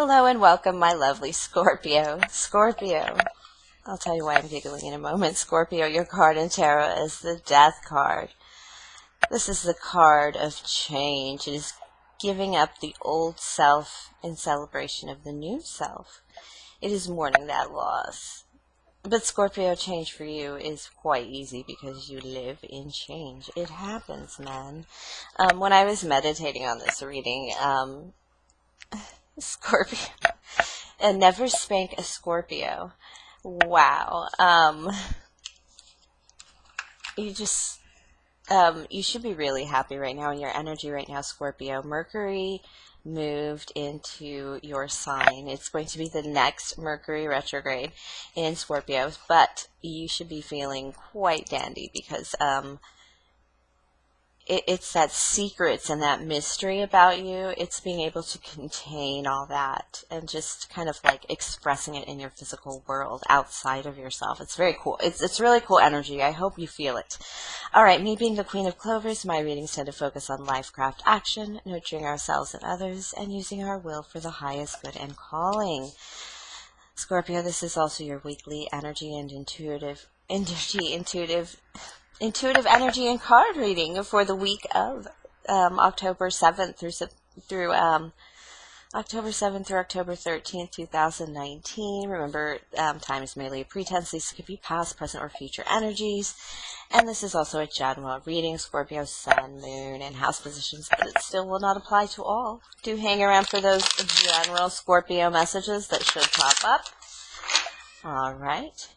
Hello and welcome, my lovely Scorpio. Scorpio, I'll tell you why I'm giggling in a moment. Scorpio, your card in tarot is the Death card. This is the card of change. It is giving up the old self in celebration of the new self. It is mourning that loss. But Scorpio, change for you is quite easy because you live in change. It happens, man. When I was meditating on this reading, Scorpio, and never spank a Scorpio. Wow. You just, you should be really happy right now in your energy right now, Scorpio. Mercury moved into your sign. It's going to be the next Mercury retrograde in Scorpio, but you should be feeling quite dandy because, it's that secrets and that mystery about you. It's being able to contain all that and just kind of like expressing it in your physical world outside of yourself. It's very cool. It's really cool energy. I hope you feel it. All right, me being the Queen of Clovers, my readings tend to focus on life, craft, action, nurturing ourselves and others, and using our will for the highest good and calling. Scorpio, this is also your weekly energy and intuitive energy and card reading for the week of October 7th through October 7th through October 13th, 2019. Remember, time is merely a pretense. These could be past, present, or future energies. And this is also a general reading, Scorpio, sun, moon, and house positions, but it still will not apply to all. Do hang around for those general Scorpio messages that should pop up. All right.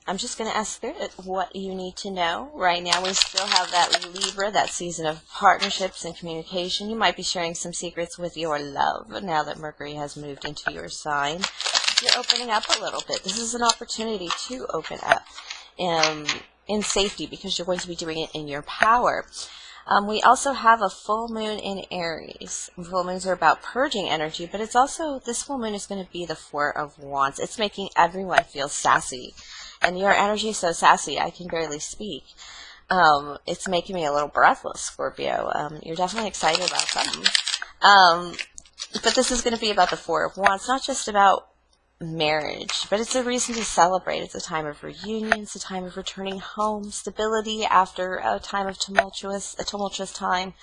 I'm just going to ask Spirit what you need to know. Right now, we still have that Libra, that season of partnerships and communication. You might be sharing some secrets with your love now that Mercury has moved into your sign. You're opening up a little bit. This is an opportunity to open up in safety because you're going to be doing it in your power. We also have a full moon in Aries. Full moons are about purging energy, but it's also, this full moon is going to be the Four of Wands. It's making everyone feel sassy. And your energy is so sassy, I can barely speak. It's making me a little breathless, Scorpio. You're definitely excited about something. But this is going to be about the Four of Wands, not just about marriage, but it's a reason to celebrate. It's a time of reunions, a time of returning home, stability after a time of tumultuous time.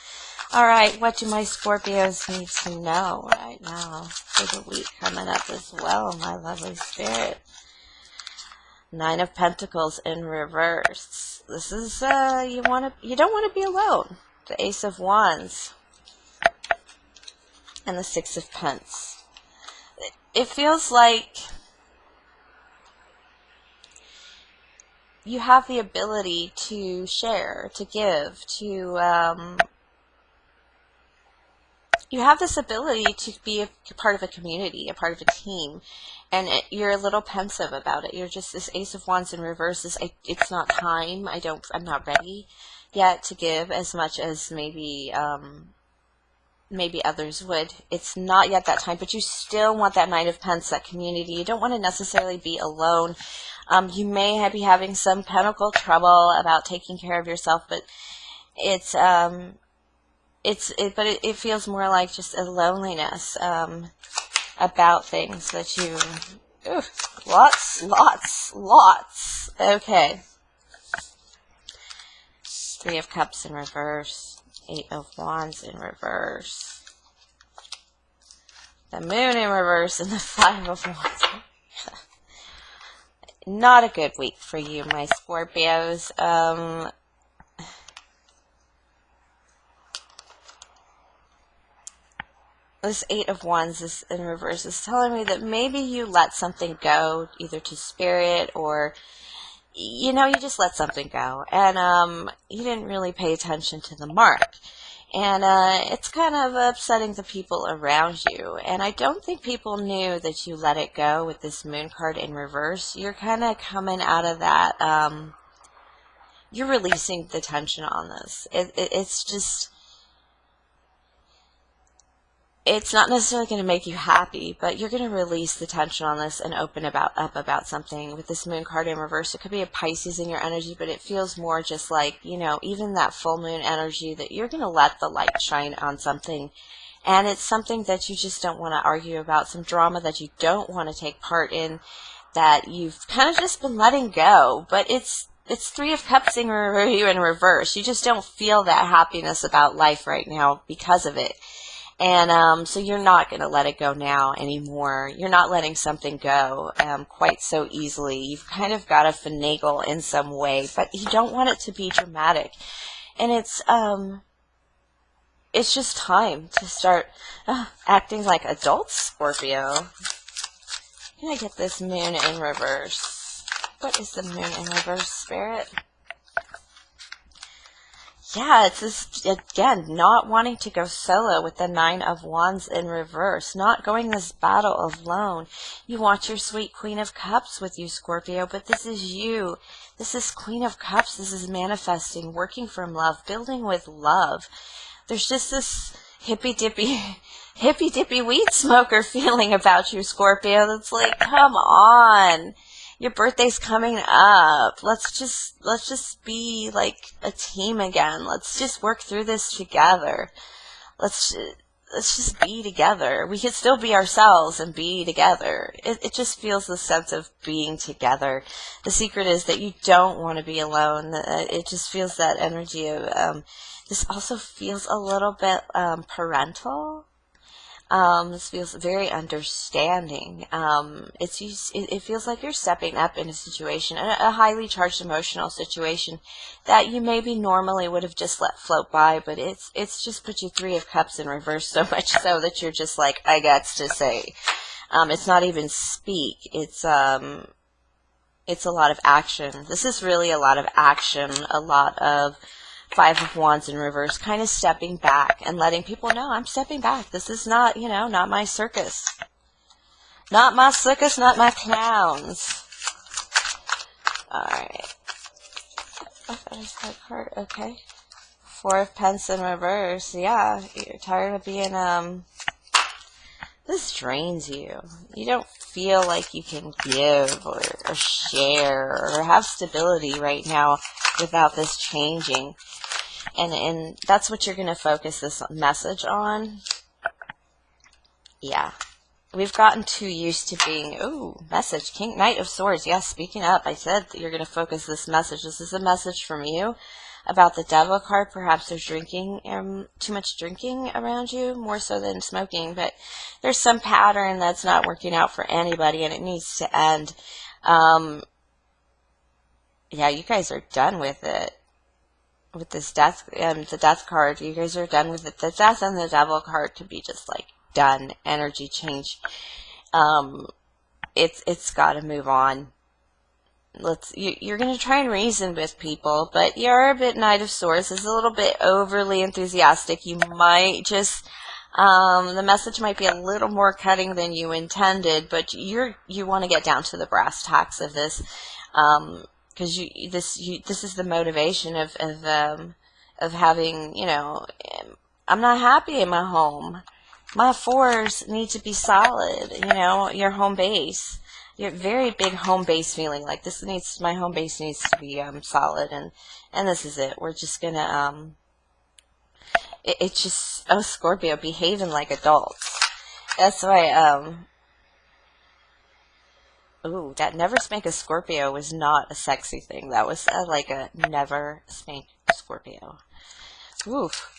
All right, what do my Scorpios need to know right now for the week coming up as well, my lovely spirit? Nine of Pentacles in reverse. This is you don't want to be alone. The Ace of Wands and the Six of Pence. It feels like you have the ability to share, to give, to you have this ability to be a part of a community, a part of a team, and you're a little pensive about it. You're just, this Ace of Wands in reverse is, it's not time. I'm not ready yet to give as much as maybe others would. It's not yet that time, but you still want that Knight of Pence, that community. You don't want to necessarily be alone. You may be having some pentacle trouble about taking care of yourself, but it feels more like just a loneliness about things that you, lots. Okay. Three of Cups in reverse, Eight of Wands in reverse, the Moon in reverse, and the Five of Wands. Not a good week for you, my Scorpios. This Eight of Wands is in reverse is telling me that maybe you let something go, either to spirit or, you just let something go. And you didn't really pay attention to the mark. And it's kind of upsetting the people around you. And I don't think people knew that you let it go with this Moon card in reverse. You're kind of coming out of that, you're releasing the tension on this. It's just, it's not necessarily going to make you happy, but you're going to release the tension on this and open up about something. With this Moon card in reverse, it could be a Pisces in your energy, but it feels more just like, even that full moon energy, that you're going to let the light shine on something And it's something that you just don't want to argue about, some drama that you don't want to take part in, that you've kind of just been letting go. But it's Three of Cups in reverse. You just don't feel that happiness about life right now because of it. And so you're not going to let it go now anymore. You're not letting something go quite so easily. You've kind of got to finagle in some way, but you don't want it to be dramatic. And it's just time to start acting like adults, Scorpio. Can I get this moon in reverse? What is the moon in reverse, Spirit? Yeah, it's this, again, not wanting to go solo with the Nine of Wands in reverse, not going this battle alone. You want your sweet Queen of Cups with you, Scorpio, but this is you. This is Queen of Cups. This is manifesting, working from love, building with love. There's just this hippy-dippy weed smoker feeling about you, Scorpio, that's like, come on. Your birthday's coming up. Let's just be like a team again. Let's just work through this together. Let's just be together. We can still be ourselves and be together. It just feels the sense of being together. The secret is that you don't want to be alone. It just feels that energy of, this also feels a little bit parental. This feels very understanding. It feels like you're stepping up in a situation, a highly charged emotional situation that you maybe normally would have just let float by, but it's just put you Three of Cups in reverse, so much so that you're just like, I got to say. It's not even speak. It's a lot of action. This is really a lot of action, a lot of Five of Wands in reverse, kind of stepping back and letting people know, I'm stepping back. This is not, not my circus. Not my circus, not my clowns. Alright. What is that card? Okay. Four of Pence in reverse. Yeah, you're tired of being, this drains you. You don't feel like you can give or share or have stability right now without this changing. And that's what you're going to focus this message on. Yeah. We've gotten too used to being, message, Knight of Swords. Yes, speaking up. I said that you're going to focus this message. This is a message from you about the Devil card. Perhaps there's too much drinking around you, more so than smoking. But there's some pattern that's not working out for anybody, and it needs to end. Yeah, you guys are done with it. With this death, the Death card, you guys are done with it. The Death and the Devil card to be just like done. Energy change. It's got to move on. You're going to try and reason with people, but you're a bit Knight of Swords. It's a little bit overly enthusiastic. You might just, the message might be a little more cutting than you intended, but you want to get down to the brass tacks of this. Because this is the motivation of having, I'm not happy in my home. My fours need to be solid, your home base. Your very big home base feeling, like my home base needs to be solid, and this is it. We're just gonna it's just, Scorpio, behaving like adults. That's why that never spank a Scorpio was not a sexy thing. That was like a never spank Scorpio. Oof.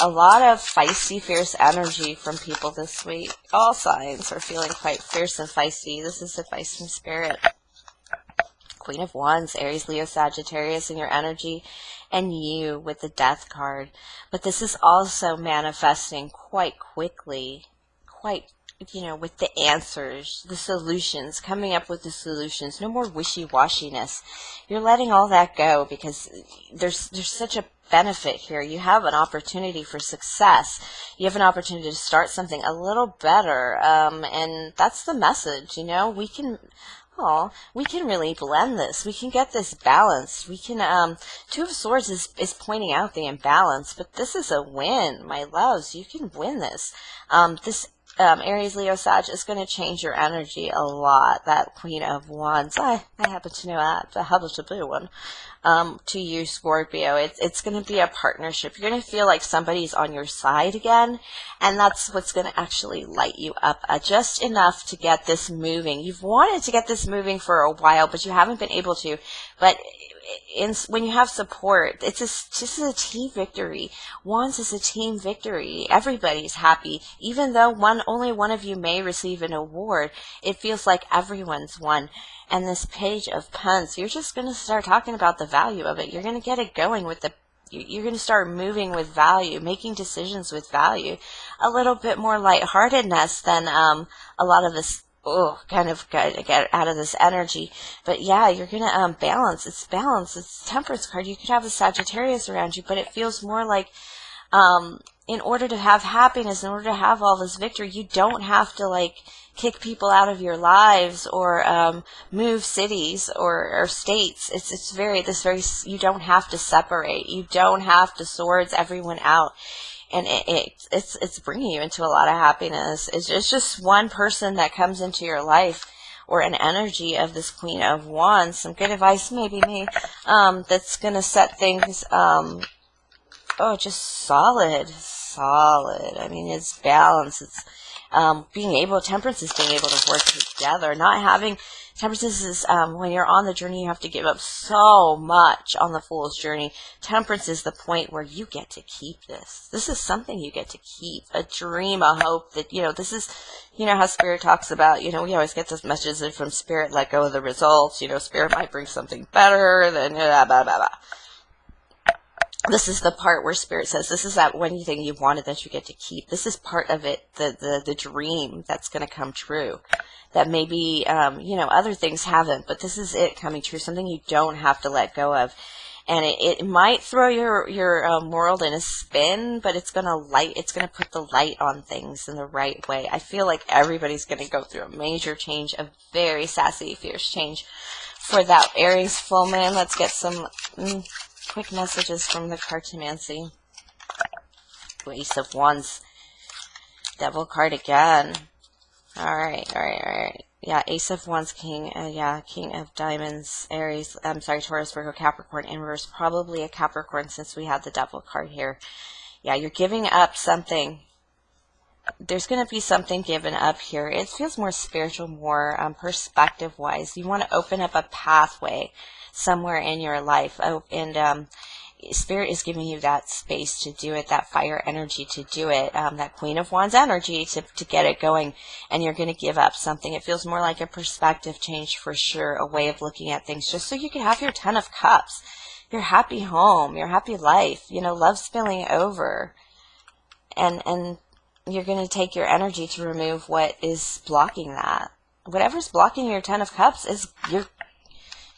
A lot of feisty, fierce energy from people this week. All signs are feeling quite fierce and feisty. This is advice from Spirit. Queen of Wands, Aries, Leo, Sagittarius in your energy, and you with the Death card. But this is also manifesting quite quickly, with the answers, the solutions, coming up with the solutions. No more wishy-washiness. You're letting all that go because there's such a benefit here. You have an opportunity for success. You have an opportunity to start something a little better, and that's the message. We can really blend this. We can get this balanced. We can, Two of Swords is pointing out the imbalance, but this is a win, my loves. You can win this. This Aries, Leo, Sag is going to change your energy a lot. That Queen of Wands, I happen to know that, I happen to be one. To you, Scorpio, it's going to be a partnership. You're going to feel like somebody's on your side again, and that's what's going to actually light you up just enough to get this moving. You've wanted to get this moving for a while, but you haven't been able to. But when you have support, just a team victory. Wands is a team victory. Everybody's happy. Even though only one of you may receive an award, it feels like everyone's won. And this Page of Pence, you're just going to start talking about the value of it. You're going to get it going with you're going to start moving with value, making decisions with value. A little bit more lightheartedness than a lot of this, kind of get out of this energy. But yeah, you're going to balance. It's balance. It's Temperance card. You could have a Sagittarius around you, but it feels more like in order to have happiness, in order to have all this victory, you don't have to like kick people out of your lives or move cities or states. It's very you don't have to separate. You don't have to swords everyone out. And it's bringing you into a lot of happiness. It's just one person that comes into your life, or an energy of this Queen of Wands. Some good advice, maybe me, that's going to set things, just solid. I mean, it's balance. It's Temperance is being able to work together. Temperance is when you're on the journey, you have to give up so much on the Fool's journey. Temperance is the point where you get to keep this. This is something you get to keep. A dream, a hope that, this is, how Spirit talks about, we always get those messages from Spirit, let go of the results. Spirit might bring something better than blah, blah, blah, blah. This is the part where Spirit says, this is that one thing you wanted that you get to keep. This is part of it, the dream that's going to come true. That maybe, other things haven't, but this is it coming true, something you don't have to let go of. And it might throw your world in a spin, but it's going to put the light on things in the right way. I feel like everybody's going to go through a major change, a very sassy, fierce change for that Aries full moon. Let's get some quick messages from the cartomancy. Ace of Wands. Devil card again. All right. Yeah, Ace of Wands, King of Diamonds, Aries, Taurus, Virgo, Capricorn, in reverse. Probably a Capricorn since we had the Devil card here. Yeah, you're giving up something. There's going to be something given up here. It feels more spiritual, more perspective-wise. You want to open up a pathway somewhere in your life. Spirit is giving you that space to do it, that fire energy to do it, that Queen of Wands energy to get it going, and you're going to give up something. It feels more like a perspective change for sure, a way of looking at things, just so you can have your 10 of Cups, your happy home, your happy life, love spilling over, and you're going to take your energy to remove what is blocking that. Whatever's blocking your 10 of Cups is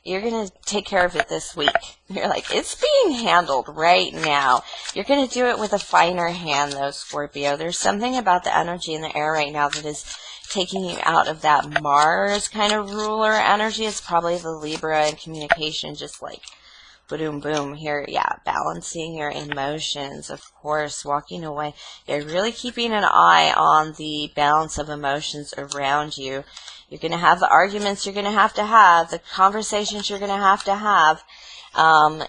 you're going to take care of it this week. You're like, it's being handled right now. You're going to do it with a finer hand, though, Scorpio. There's something about the energy in the air right now that is taking you out of that Mars kind of ruler energy. It's probably the Libra and communication, just like boom, boom here. Yeah, balancing your emotions, of course, walking away. You're really keeping an eye on the balance of emotions around you. You're going to have the arguments you're going to have, the conversations you're going to have.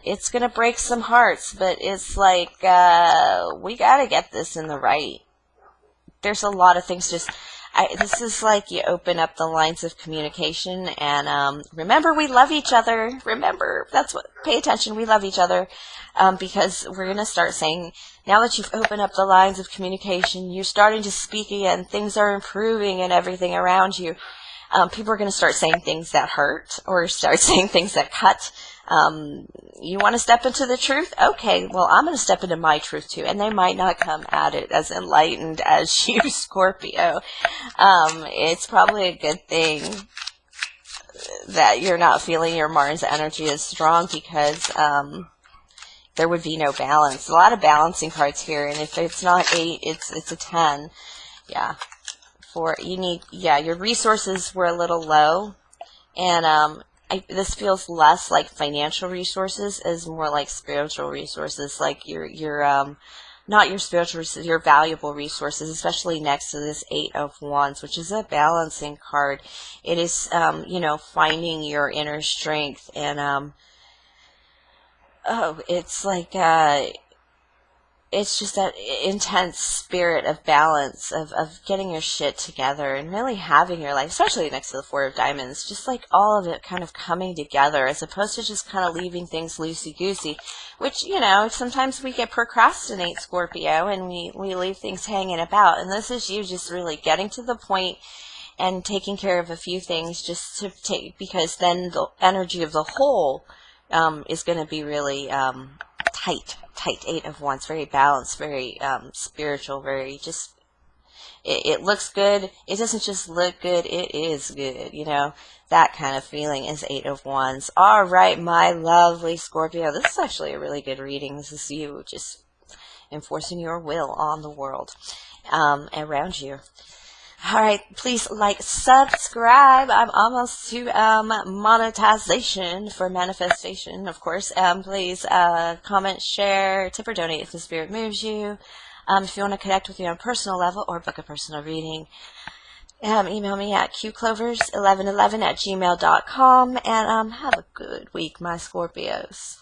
It's going to break some hearts, but it's like, we got to get this in the right. There's a lot of things this is like you open up the lines of communication and, remember, we love each other. Remember, pay attention. We love each other, because we're going to start saying, now that you've opened up the lines of communication, you're starting to speak again, things are improving and everything around you. People are going to start saying things that hurt or start saying things that cut. You want to step into the truth? Okay, well, I'm going to step into my truth too. And they might not come at it as enlightened as you, Scorpio. It's probably a good thing that you're not feeling your Mars energy as strong, because there would be no balance. A lot of balancing cards here. And if it's not 8, it's a 10. Yeah. Your resources were a little low, and this feels less like financial resources, as more like spiritual resources, like your not your spiritual, your valuable resources, especially next to this Eight of Wands, which is a balancing card. It is, you know, finding your inner strength, and oh, it's like it's just that intense spirit of balance, of getting your shit together and really having your life, especially next to the Four of Diamonds, just like all of it kind of coming together, as opposed to just kind of leaving things loosey-goosey, which, you know, sometimes we get procrastinate, Scorpio, and we leave things hanging about. And this is you just really getting to the point and taking care of a few things just to take, because then the energy of the whole is going to be really tight. Eight of Wands, very balanced, very spiritual, very just, it looks good. It doesn't just look good, it is good, you know. That kind of feeling is Eight of Wands. All right, my lovely Scorpio, this is actually a really good reading. This is you just enforcing your will on the world around you. All right, please like, subscribe. I'm almost to monetization for manifestation, of course. Please comment, share, tip, or donate if the spirit moves you. If you want to connect with me on a personal level or book a personal reading, email me at qclovers1111@gmail.com. And have a good week, my Scorpios.